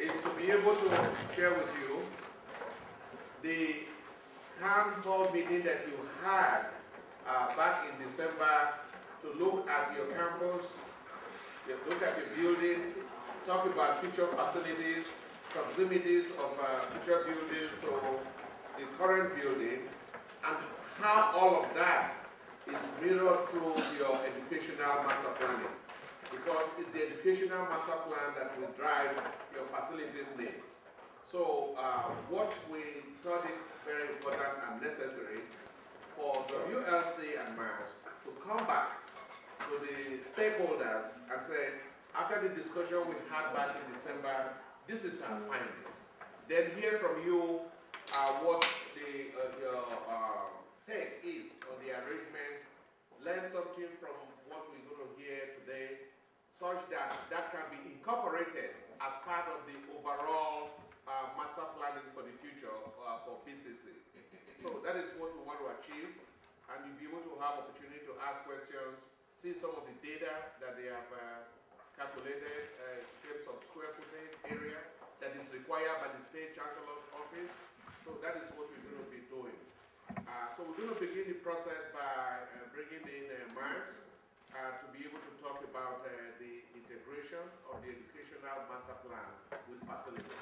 is to be able to share with you the town hall meeting that you had back in December to look at your campus, look at your building, talk about future facilities, proximities of future buildings to the current building, and how all of that is mirrored through your educational master planning. Because it's the educational master plan that will drive your facilities need. So what we thought it very important and necessary for WLC and MAS to come back to the stakeholders and say, after the discussion we had back in December, this is our findings. Then hear from you what your take is on the arrangement, learn something from what we're going to hear today, such that that can be incorporated as part of the overall master planning for the future for BCC. So that is what we want to achieve, and you'll be able to have opportunity to ask questions, see some of the data that they have calculated in terms of square footage area that is required by the State Chancellor's Office. So that is what we're going to be doing. So we're going to begin the process by bringing in Mars to be able to talk about the integration of the educational master plan with facilities.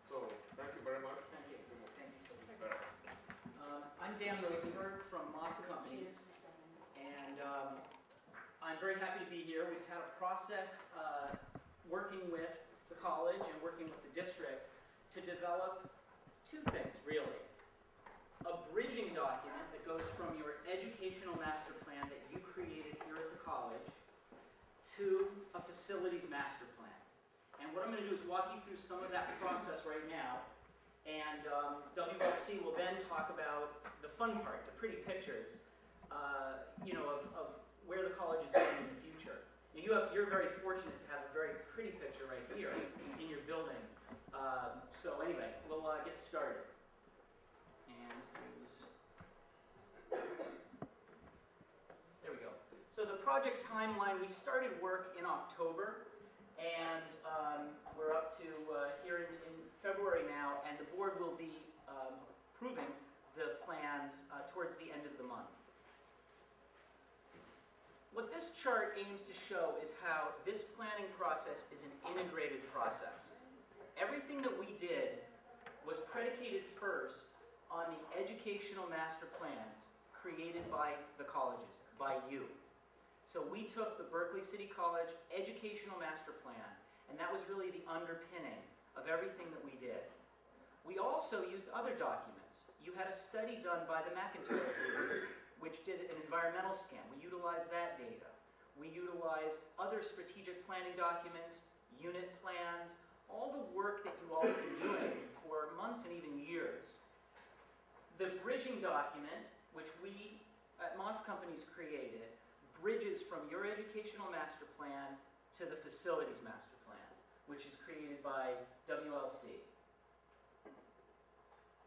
So thank you very much. Thank you. Thank you so much. I'm Dan Rosenberg from Moss Companies, and I'm very happy to be here. We've had a process working with the college and working with the district to develop two things, really. A bridging document that goes from your educational master plan that you created here at the college to a facilities master plan. And what I'm going to do is walk you through some of that process right now, and WLC will then talk about the fun part, the pretty pictures, you know, of where the college is going in the future. You're very fortunate to have a very pretty picture right here in your building. So anyway, we'll get started. And there we go. So the project timeline, we started work in October, and we're up to here in February now, and the board will be approving the plans towards the end of the month. What this chart aims to show is how this planning process is an integrated process. Everything that we did was predicated first on the educational master plans created by the colleges, by you. So we took the Berkeley City College educational master plan, and that was really the underpinning of everything that we did. We also used other documents. You had a study done by the McIntyre Group, which did an environmental scan. We utilized that data. We utilized other strategic planning documents, unit plans, all the work that you all have been doing for months and even years. The bridging document, which we at Moss Companies created, bridges from your educational master plan to the facilities master plan, which is created by WLC.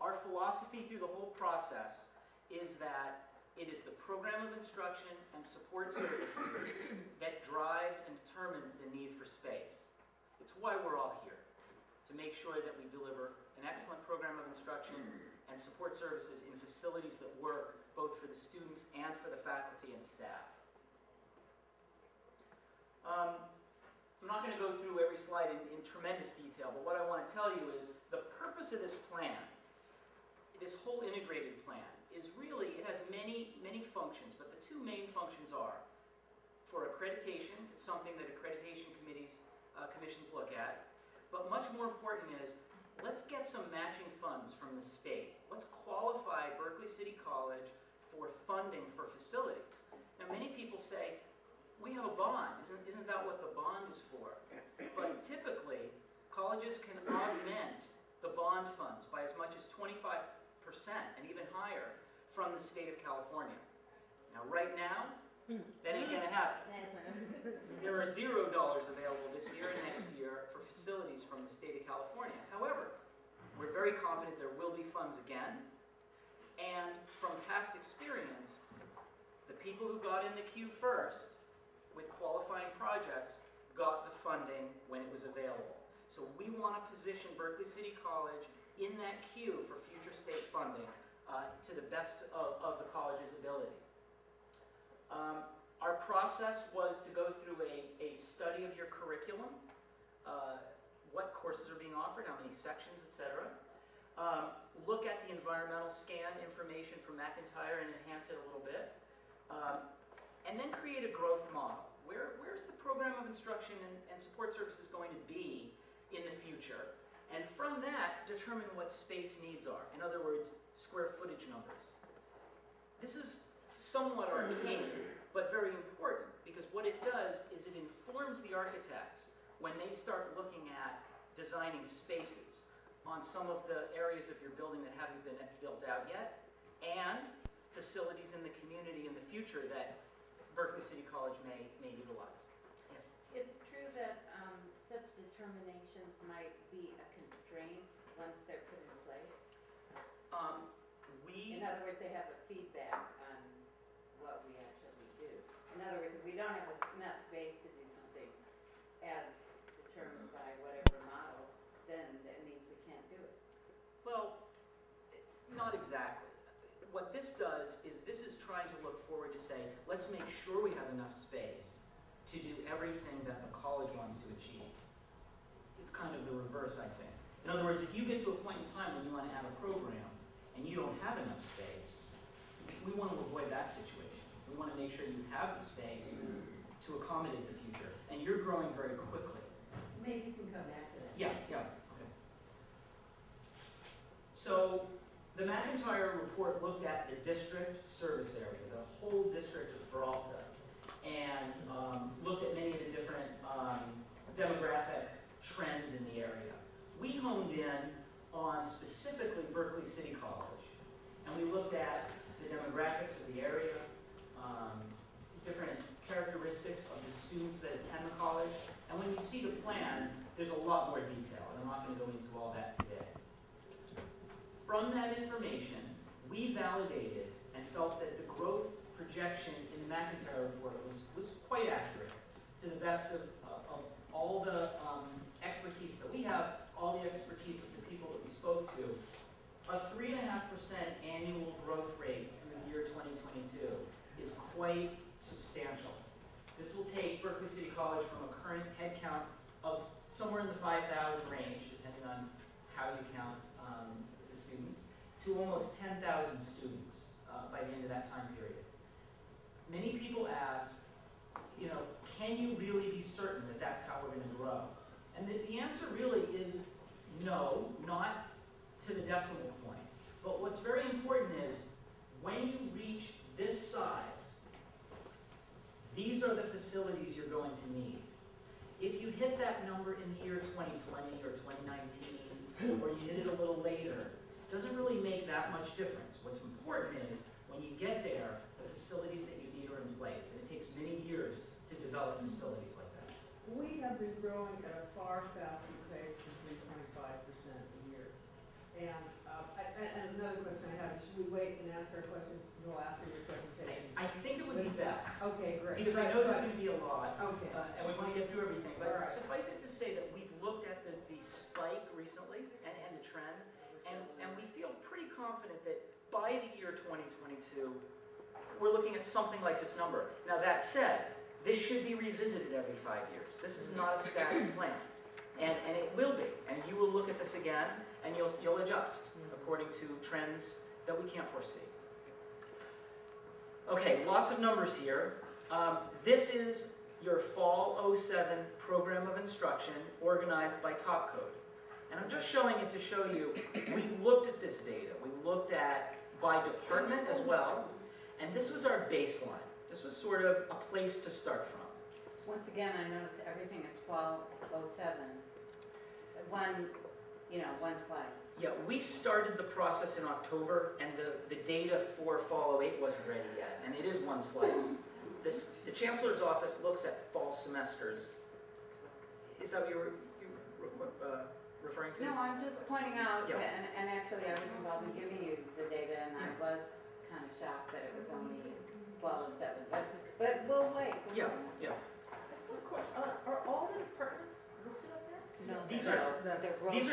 Our philosophy through the whole process is that it is the program of instruction and support services that drives and determines the need for space. It's why we're all here, to make sure that we deliver an excellent program of instruction and support services in facilities that work both for the students and for the faculty and staff. I'm not going to go through every slide in tremendous detail, but what I want to tell you is the purpose of this plan, this whole integrated plan, is really, it has many, many functions, but the two main functions are, for accreditation, it's something that accreditation commissions look at, but much more important is, let's get some matching funds from the state. Let's qualify Berkeley City College for funding for facilities. Now, many people say, we have a bond. Isn't that what the bond is for? But typically, colleges can augment the bond funds by as much as 25% and even higher from the state of California. Now, right now, that ain't going to happen. There are $0 available this year and next year for facilities from the state of California. However, we're very confident there will be funds again. And from past experience, the people who got in the queue first with qualifying projects got the funding when it was available. So we want to position Berkeley City College in that queue for future state funding to the best of the college's ability. Our process was to go through a study of your curriculum, what courses are being offered, how many sections, etc. Look at the environmental scan information from McIntyre and enhance it a little bit. And then create a growth model. Where's the program of instruction and support services going to be in the future? And from that, determine what space needs are. In other words, square footage numbers. This is somewhat arcane, but very important, because what it does is it informs the architects when they start looking at designing spaces on some of the areas of your building that haven't been built out yet, and facilities in the community in the future that Berkeley City College may utilize. Yes? Is it true that such determinations might be a constraint once they're put in place? In other words, they have a feedback on what we actually do. In other words, if we don't have enough space to do something as determined by whatever model, then that means we can't do it. Well, not exactly. What this does is this is trying to look forward to say, let's make sure we have enough space to do everything that the college wants to achieve. It's kind of the reverse, I think. In other words, if you get to a point in time when you want to add a program and you don't have enough space, we want to avoid that situation. We want to make sure you have the space to accommodate the future. And you're growing very quickly. Maybe you can come back to that. Yeah, yeah. Okay. So the McIntyre report looked at the district service area, the whole district of Peralta, and looked at many of the different demographic trends in the area. We honed in on specifically Berkeley City College, and we looked at the demographics of the area, different characteristics of the students that attend the college, and when you see the plan, there's a lot more detail, and I'm not going to go into all that today. From that information, we validated and felt that the growth projection in the McIntyre report was quite accurate to the best of all the expertise that we have, all the expertise of the people that we spoke to. A 3.5% annual growth rate through the year 2022 is quite substantial. This will take Berkeley City College from a current head count of somewhere in the 5,000 range, depending on how you count the students, to almost 10,000 students by the end of that time period. Many people ask, can you really be certain that that's how we're going to grow? And the answer really is no, not to the decimal point. But what's very important is when you reach this size, these are the facilities you're going to need. If you hit that number in the year 2020 or 2019, or you hit it a little later, it doesn't really make that much difference. What's important is when you get there, the facilities that you need are in place. And it takes many years to develop facilities like that. We have been growing at a far faster pace than 3.5% a year. And another question I have is, should we wait and ask our questions until after your presentation? I think it would be best. Okay, great. Because I know there's going to be a lot, Okay. and we want to get through everything. But All right. suffice it to say that we've looked at the spike recently and the trend, and we feel pretty confident that by the year 2022, we're looking at something like this number. Now that said, this should be revisited every 5 years. This is not a static plan. And it will be. And you will look at this again, and you'll adjust according to trends that we can't foresee. Okay, lots of numbers here. This is your fall '07 program of instruction organized by top code. And I'm just showing it to show you, we looked at this data. We looked at by department as well, and this was our baseline. This was sort of a place to start from. Once again, I noticed everything is fall '07. One slice. Yeah, we started the process in October, and the data for fall '08 wasn't ready yet, and it is one slice. The Chancellor's Office looks at fall semesters. Is that what you were referring to? No, I'm just pointing out, Yeah. and actually I was involved in giving you the data, and I was kind of shocked that it was only fall '07. But we'll wait. Yeah, yeah. Just a question. Are all the departments listed up there? No, These they're are- they're That's- gross. These